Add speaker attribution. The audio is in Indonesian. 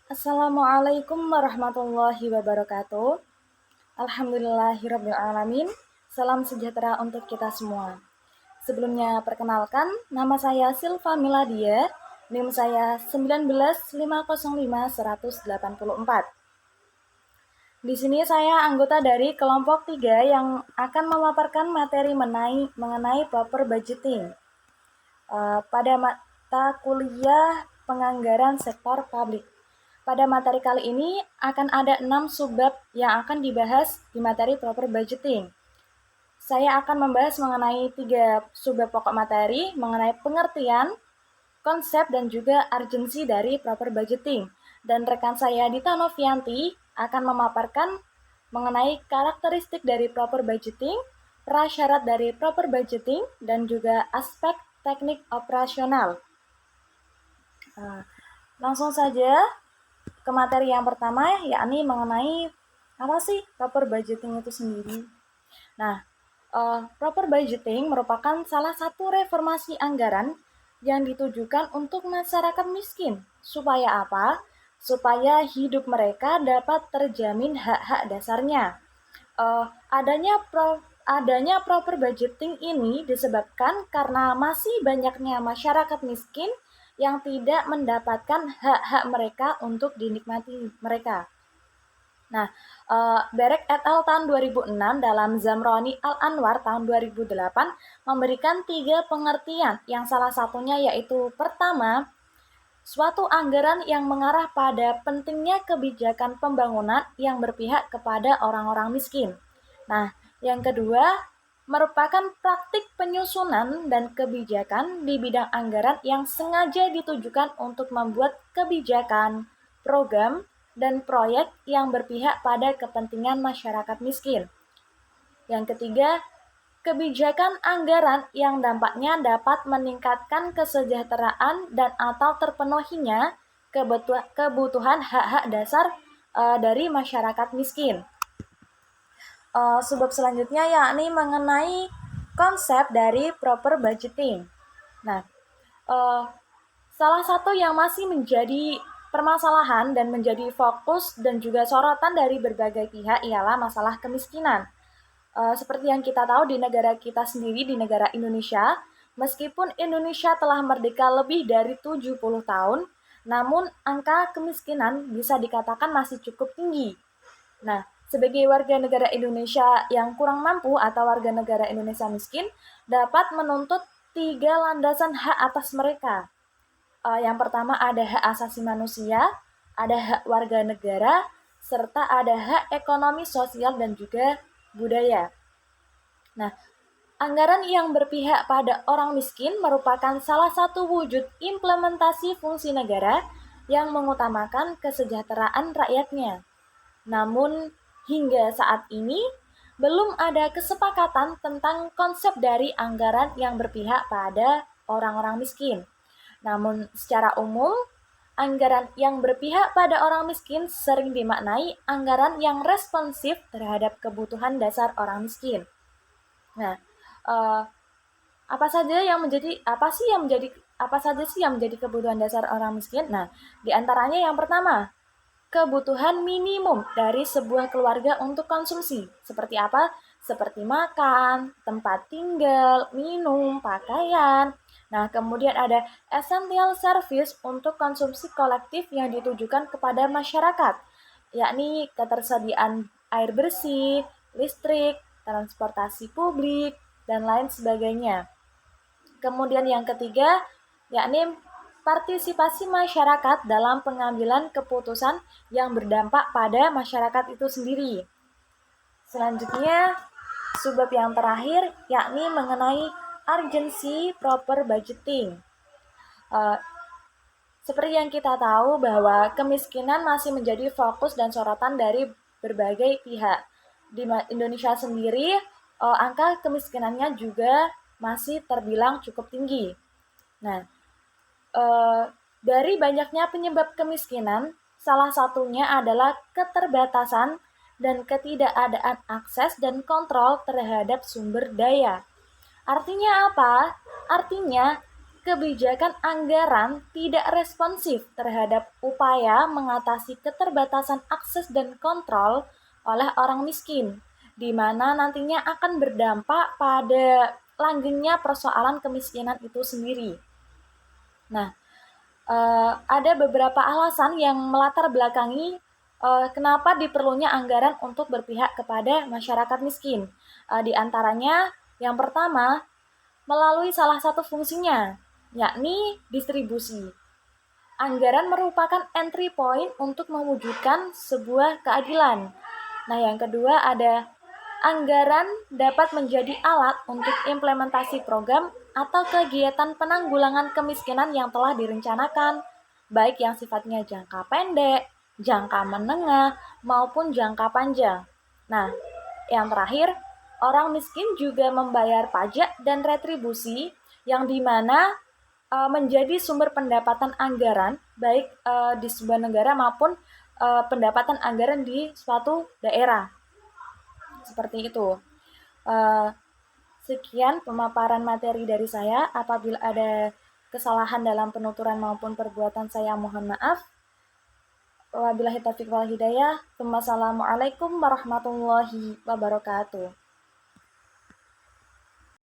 Speaker 1: Assalamualaikum warahmatullahi wabarakatuh. Alhamdulillahirrabbilalamin. Salam sejahtera untuk kita semua. Sebelumnya perkenalkan, nama saya Silva Miladia, NIM saya 19505-184. Di sini saya anggota dari kelompok 3 yang akan memaparkan materi mengenai proper budgeting pada mata kuliah penganggaran sektor publik. Pada materi kali ini akan ada 6 subbab yang akan dibahas di materi proper budgeting. Saya akan membahas mengenai 3 subbab pokok materi, mengenai pengertian, konsep, dan juga urgensi dari proper budgeting. Dan rekan saya Dita Novianti akan memaparkan mengenai karakteristik dari proper budgeting, prasyarat dari proper budgeting, dan juga aspek teknik operasional. Langsung saja ke materi yang pertama, yakni mengenai apa sih proper budgeting itu sendiri. Nah, proper budgeting merupakan salah satu reformasi anggaran yang ditujukan untuk masyarakat miskin. Supaya apa? Supaya hidup mereka dapat terjamin hak-hak dasarnya. Adanya proper budgeting ini disebabkan karena masih banyaknya masyarakat miskin yang tidak mendapatkan hak-hak mereka untuk dinikmati mereka. Nah, Berek et al. Tahun 2006 dalam Zamroni Al-Anwar tahun 2008 memberikan 3 pengertian yang salah satunya yaitu pertama, suatu anggaran yang mengarah pada pentingnya kebijakan pembangunan yang berpihak kepada orang-orang miskin. Nah, yang kedua, merupakan praktik penyusunan dan kebijakan di bidang anggaran yang sengaja ditujukan untuk membuat kebijakan, program, dan proyek yang berpihak pada kepentingan masyarakat miskin. Yang ketiga, kebijakan anggaran yang dampaknya dapat meningkatkan kesejahteraan dan atau terpenuhinya kebutuhan hak-hak dasar dari masyarakat miskin. Sebab selanjutnya yakni mengenai konsep dari proper budgeting. Nah, salah satu yang masih menjadi permasalahan dan menjadi fokus dan juga sorotan dari berbagai pihak ialah masalah kemiskinan. Seperti yang kita tahu di negara kita sendiri, di negara Indonesia, meskipun Indonesia telah merdeka lebih dari 70 tahun, namun angka kemiskinan bisa dikatakan masih cukup tinggi. Nah, sebagai warga negara Indonesia yang kurang mampu atau warga negara Indonesia miskin, dapat menuntut 3 landasan hak atas mereka. Yang pertama ada hak asasi manusia, ada hak warga negara, serta ada hak ekonomi, sosial, dan juga budaya. Nah, anggaran yang berpihak pada orang miskin merupakan salah satu wujud implementasi fungsi negara yang mengutamakan kesejahteraan rakyatnya. Namun, hingga saat ini, belum ada kesepakatan tentang konsep dari anggaran yang berpihak pada orang-orang miskin. Namun, secara umum, anggaran yang berpihak pada orang miskin sering dimaknai anggaran yang responsif terhadap kebutuhan dasar orang miskin. Nah, apa saja sih yang menjadi kebutuhan dasar orang miskin? Nah, di antaranya yang pertama, kebutuhan minimum dari sebuah keluarga untuk konsumsi. Seperti apa? Seperti makan, tempat tinggal, minum, pakaian. Nah, kemudian ada essential service untuk konsumsi kolektif yang ditujukan kepada masyarakat, yakni ketersediaan air bersih, listrik, transportasi publik, dan lain sebagainya. Kemudian yang ketiga, yakni partisipasi masyarakat dalam pengambilan keputusan yang berdampak pada masyarakat itu sendiri. Selanjutnya, subbab yang terakhir yakni mengenai urgency proper budgeting. Seperti yang kita tahu bahwa kemiskinan masih menjadi fokus dan sorotan dari berbagai pihak. Di Indonesia sendiri, angka kemiskinannya juga masih terbilang cukup tinggi. Nah, dari banyaknya penyebab kemiskinan, salah satunya adalah keterbatasan dan ketidakadaan akses dan kontrol terhadap sumber daya. Artinya apa? Artinya kebijakan anggaran tidak responsif terhadap upaya mengatasi keterbatasan akses dan kontrol oleh orang miskin, di mana nantinya akan berdampak pada langgengnya persoalan kemiskinan itu sendiri. Nah, ada beberapa alasan yang melatar belakangi kenapa diperlunya anggaran untuk berpihak kepada masyarakat miskin. Di antaranya, yang pertama, melalui salah satu fungsinya, yakni distribusi. Anggaran merupakan entry point untuk mewujudkan sebuah keadilan. Nah, yang kedua ada anggaran dapat menjadi alat untuk implementasi program atau kegiatan penanggulangan kemiskinan yang telah direncanakan, baik yang sifatnya jangka pendek, jangka menengah, maupun jangka panjang. Nah, yang terakhir, orang miskin juga membayar pajak dan retribusi yang dimana menjadi sumber pendapatan anggaran, baik di sebuah negara maupun pendapatan anggaran di suatu daerah. Seperti itu. Uh, Sekian pemaparan materi dari saya. Apabila ada kesalahan dalam penuturan maupun perbuatan saya, mohon maaf. Wabillahi taufiq wal hidayah. Wassalamualaikum warahmatullahi wabarakatuh.